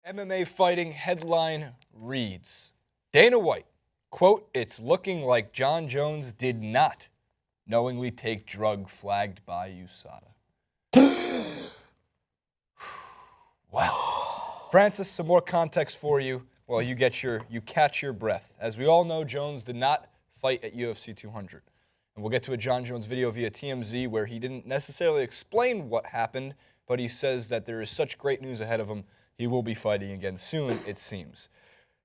MMA fighting headline reads, Dana White, quote, "It's looking like Jon Jones did not knowingly take drug flagged by USADA." Wow. Francis, some more context for you while you catch your breath. As we all know, Jones did not fight at UFC 200. And we'll get to a Jon Jones video via TMZ where he didn't necessarily explain what happened, but he says that there is such great news ahead of him, he will be fighting again soon, it seems.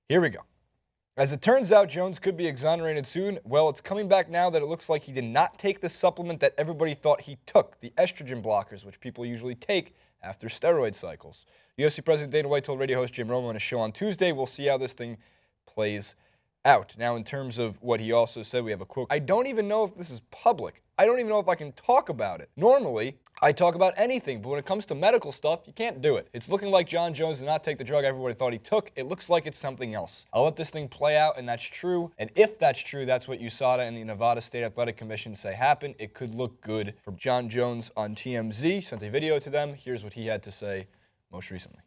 Here we go. As it turns out, Jones could be exonerated soon. Well, it's coming back now that it looks like he did not take the supplement that everybody thought he took, the estrogen blockers, which people usually take after steroid cycles. UFC President Dana White told radio host Jim Rome on a show on Tuesday, we'll see how this thing plays out. Now, in terms of what he also said, we have a quote. I don't even know if this is public. I don't even know if I can talk about it. Normally, I talk about anything, but when it comes to medical stuff, you can't do it. It's looking like Jon Jones did not take the drug everybody thought he took. It looks like it's something else. I'll let this thing play out, and that's true. And if that's true, that's what USADA and the Nevada State Athletic Commission say happened. It could look good for Jon Jones on TMZ. Sent a video to them. Here's what he had to say most recently.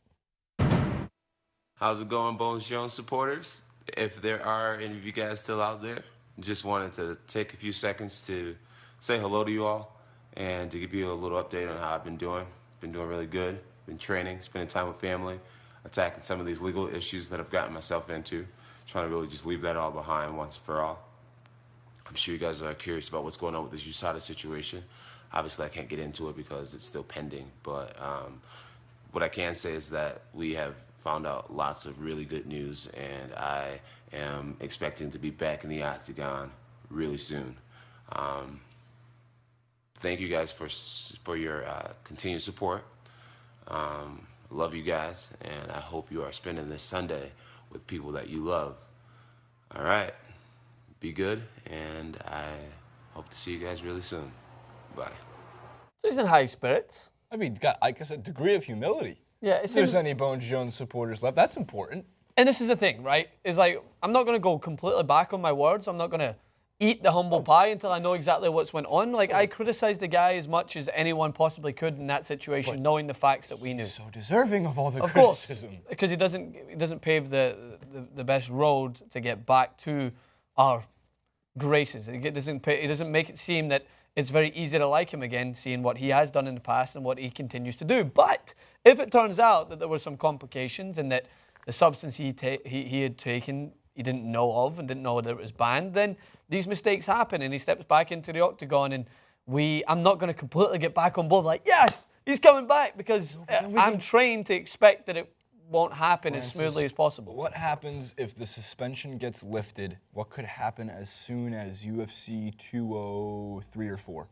How's it going, Bones Jones supporters? If there are any of you guys still out there, just wanted to take a few seconds to say hello to you all and to give you a little update on how I've been doing. Been doing really good. Been training, spending time with family, attacking some of these legal issues that I've gotten myself into, trying to really just leave that all behind once for all. I'm sure you guys are curious about what's going on with this USADA situation. Obviously, I can't get into it because it's still pending, but what I can say is that we have found out lots of really good news, and I am expecting to be back in the octagon really soon. Thank you guys for your continued support. Love you guys, and I hope you are spending this Sunday with people that you love. All right, be good, and I hope to see you guys really soon. Bye. So he's in high spirits. I mean, got, like I said, degree of humility. Yeah, If there's any Bones Jones supporters left, that's important. And this is the thing, right? Is like, I'm not going to go completely back on my words. I'm not going to eat the humble pie until I know exactly what's went on. Like, I criticized the guy as much as anyone possibly could in that situation, knowing the facts that we knew. So deserving of all the criticism. criticism. Because he doesn't pave the best road to get back to our graces. He doesn't make it seem that it's very easy to like him again, seeing what he has done in the past and what he continues to do. But if it turns out that there were some complications and that the substance he had taken he didn't know of and didn't know that it was banned, then these mistakes happen and he steps back into the octagon, and I'm not going to completely get back on board like, yes, he's coming back, because I'm trained to expect that it won't happen as smoothly as possible. What happens if the suspension gets lifted? What could happen as soon as UFC 203 or 4?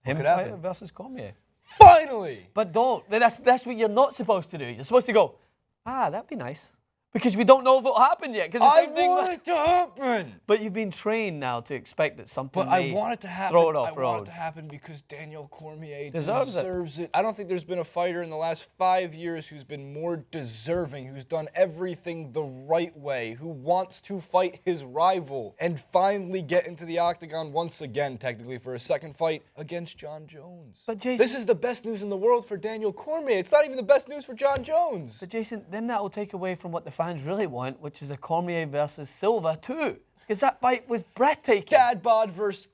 Him fight versus Cormier. Finally! But don't. That's what you're not supposed to do. You're supposed to go, that'd be nice. Because we don't know if it'll happen yet. I want it to happen! But you've been trained now to expect that something may I want it to happen. throw it off road. I want it to happen because Daniel Cormier deserves it. I don't think there's been a fighter in the last 5 years who's been more deserving, who's done everything the right way, who wants to fight his rival and finally get into the octagon once again, technically, for a second fight against Jon Jones. But Jason, this is the best news in the world for Daniel Cormier. It's not even the best news for Jon Jones. But Jason, then that will take away from what the fans really want, which is a Cormier versus Silva too, because that fight was breathtaking. Dad bod versus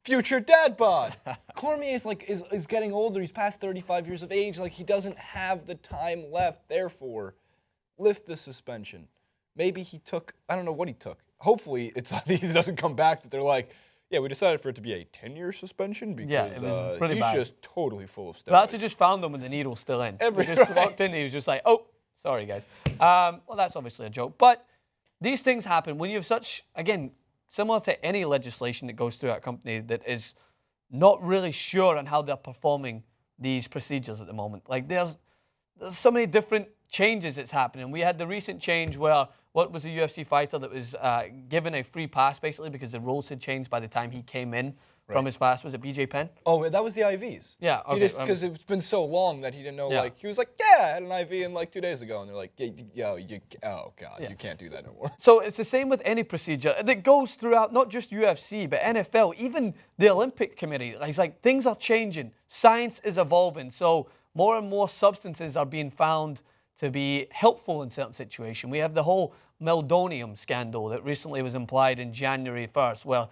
future dad bod. Cormier is getting older. He's past 35 years of age. Like, he doesn't have the time left. Therefore, lift the suspension. Maybe he took, I don't know what he took. Hopefully it's not, he doesn't come back that they're like, yeah, we decided for it to be a 10-year suspension because it was pretty he's bad. just totally full of steroids. They actually just found him with the needle still in. He just walked in and he was just like, oh, sorry, guys. Well, that's obviously a joke. But these things happen when you have such, again, similar to any legislation that goes through that company that is not really sure on how they're performing these procedures at the moment. Like, there's so many different changes that's happening. We had the recent change where what was a UFC fighter that was given a free pass, basically, because the rules had changed by the time he came in from his pass. Was it BJ Penn? Oh, that was the IVs. Yeah, okay. Because it's been so long that he didn't know, like, he was like, yeah, I had an IV in like 2 days ago. And they're like, oh, God, you can't do that no more. So it's the same with any procedure that goes throughout, not just UFC, but NFL, even the Olympic Committee. It's like things are changing. Science is evolving. So more and more substances are being found to be helpful in certain situations. We have the whole meldonium scandal that recently was implied in January 1st, where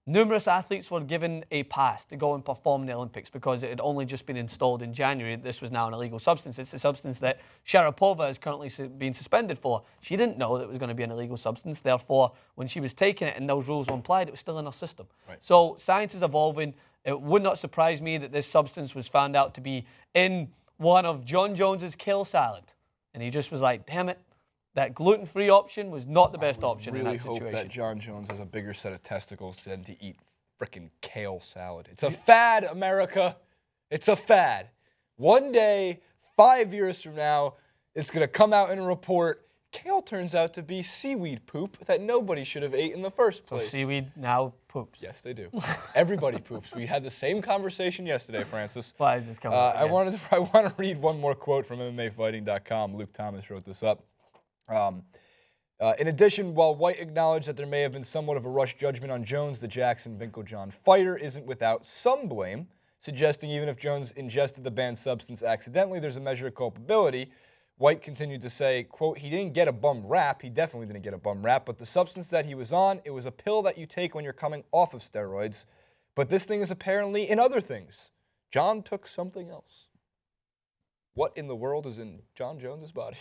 numerous athletes were given a pass to go and perform in the Olympics because it had only just been installed in January. This was now an illegal substance. It's a substance that Sharapova is currently being suspended for. She didn't know that it was going to be an illegal substance. Therefore, when she was taking it and those rules were applied, it was still in her system. Right. So science is evolving. It would not surprise me that this substance was found out to be in one of Jon Jones's kale salad. And he just was like, damn it, that gluten-free option was not the best option in that situation. I really hope that Jon Jones has a bigger set of testicles than to eat frickin' kale salad. It's a fad, America. It's a fad. One day, 5 years from now, it's going to come out in a report, kale turns out to be seaweed poop that nobody should have ate in the first place. So seaweed now poops. Yes, they do. Everybody poops. We had the same conversation yesterday, Francis. Why is this coming up I again? want to read one more quote from MMAfighting.com. Luke Thomas wrote this up. In addition, while White acknowledged that there may have been somewhat of a rush judgment on Jones, the Jackson Winklejohn fighter isn't without some blame, suggesting even if Jones ingested the banned substance accidentally, there's a measure of culpability. White continued to say, quote, he didn't get a bum rap. He definitely didn't get a bum rap, but the substance that he was on, it was a pill that you take when you're coming off of steroids. But this thing is apparently in other things. John took something else. What in the world is in Jon Jones's body?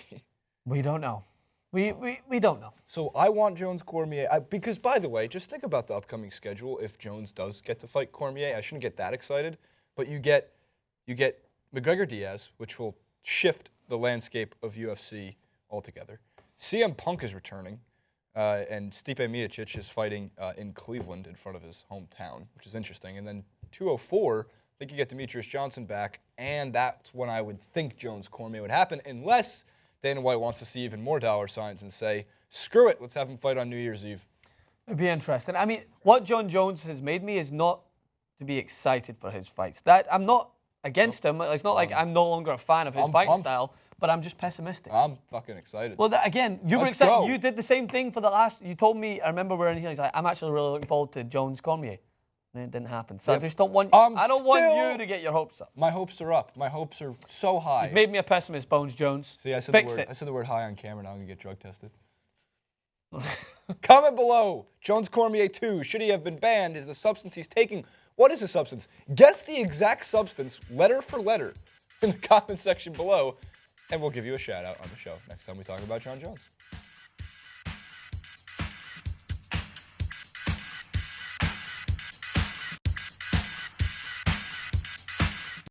We don't know. We don't know. So I want Jones Cormier, because by the way, just think about the upcoming schedule. If Jones does get to fight Cormier, I shouldn't get that excited, but you get McGregor Diaz, which will shift the landscape of UFC altogether. CM Punk is returning, and Stipe Miocic is fighting in Cleveland in front of his hometown, which is interesting. And then 204, I think you get Demetrius Johnson back, and that's when I would think Jones Cormier would happen, unless Dana White wants to see even more dollar signs and say, screw it, let's have him fight on New Year's Eve. It'd be interesting. I mean, what Jon Jones has made me is not to be excited for his fights. That I'm not against him. It's not like I'm no longer a fan of his fighting style, but I'm just pessimistic. I'm fucking excited. Well, again, you were Let's excited. go. You did the same thing for the last. You told me. I remember we were in here. He's like, I'm actually really looking forward to Jones Cormier. And it didn't happen. So I just don't want. I don't want you to get your hopes up. My hopes are up. My hopes are so high. You've made me a pessimist, Bones Jones. See, I said Fix the word. it. I said the word high on camera. Now I'm gonna get drug tested. Comment below. Jones Cormier 2. Should he have been banned? Is the substance he's taking? What is the substance? Guess the exact substance, letter for letter, in the comment section below, and we'll give you a shout out on the show next time we talk about Jon Jones.